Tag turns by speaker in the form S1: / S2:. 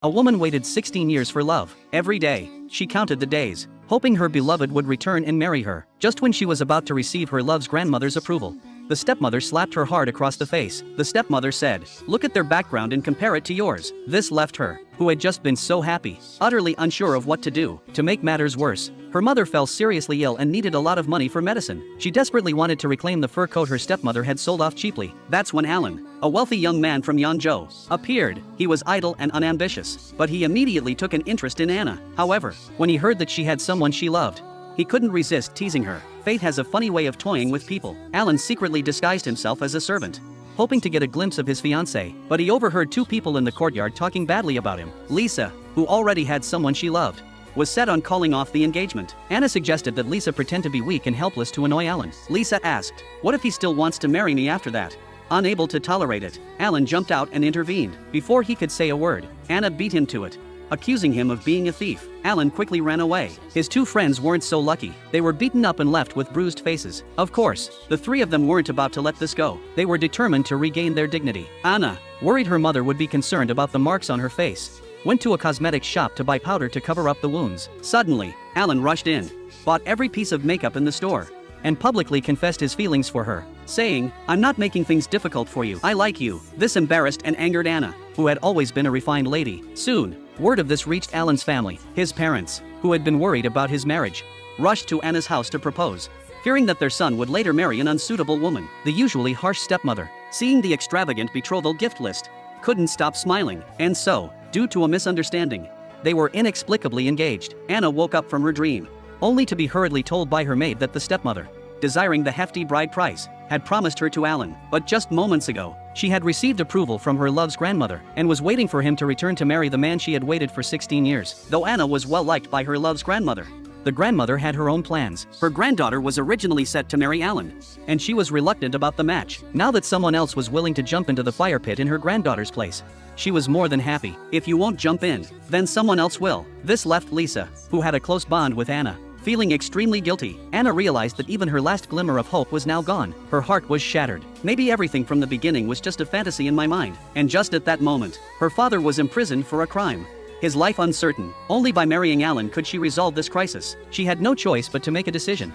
S1: A woman waited 16 years for love. Every day, she counted the days, hoping her beloved would return and marry her. Just when she was about to receive her love's grandmother's approval, the stepmother slapped her hard across the face. The stepmother said, "Look at their background and compare it to yours." This left her, who had just been so happy, utterly unsure of what to do. To make matters worse, her mother fell seriously ill and needed a lot of money for medicine. She desperately wanted to reclaim the fur coat her stepmother had sold off cheaply. That's when Alan, a wealthy young man from Yangzhou, appeared. He was idle and unambitious, but he immediately took an interest in Anna. However, when he heard that she had someone she loved, he couldn't resist teasing her. Fate has a funny way of toying with people. Alan secretly disguised himself as a servant, hoping to get a glimpse of his fiancée, but he overheard two people in the courtyard talking badly about him. Lisa, who already had someone she loved, was set on calling off the engagement. Anna suggested that Lisa pretend to be weak and helpless to annoy Alan. Lisa asked, "What if he still wants to marry me after that?" Unable to tolerate it, Alan jumped out and intervened. Before he could say a word, Anna beat him to it, accusing him of being a thief. Alan quickly ran away. His two friends weren't so lucky. They were beaten up and left with bruised faces. Of course, the three of them weren't about to let this go. They were determined to regain their dignity. Anna, worried her mother would be concerned about the marks on her face, went to a cosmetic shop to buy powder to cover up the wounds. Suddenly, Alan rushed in, bought every piece of makeup in the store, and publicly confessed his feelings for her, saying, "I'm not making things difficult for you. I like you." This embarrassed and angered Anna, who had always been a refined lady. Soon, word of this reached Alan's family. His parents, who had been worried about his marriage, rushed to Anna's house to propose, fearing that their son would later marry an unsuitable woman. The usually harsh stepmother, seeing the extravagant betrothal gift list, couldn't stop smiling, and so, due to a misunderstanding, they were inexplicably engaged. Anna woke up from her dream, only to be hurriedly told by her maid that the stepmother, desiring the hefty bride price, had promised her to Alan. But just moments ago, she had received approval from her love's grandmother and was waiting for him to return to marry the man she had waited for 16 years. Though Anna was well liked by her love's grandmother, the grandmother had her own plans. Her granddaughter was originally set to marry Alan, and she was reluctant about the match. Now that someone else was willing to jump into the fire pit in her granddaughter's place, she was more than happy. If you won't jump in, then someone else will. This left Lisa, who had a close bond with Anna, feeling extremely guilty. Anna realized that even her last glimmer of hope was now gone. Her heart was shattered. Maybe everything from the beginning was just a fantasy in my mind. And just at that moment, her father was imprisoned for a crime, his life uncertain. Only by marrying Alan could she resolve this crisis. She had no choice but to make a decision.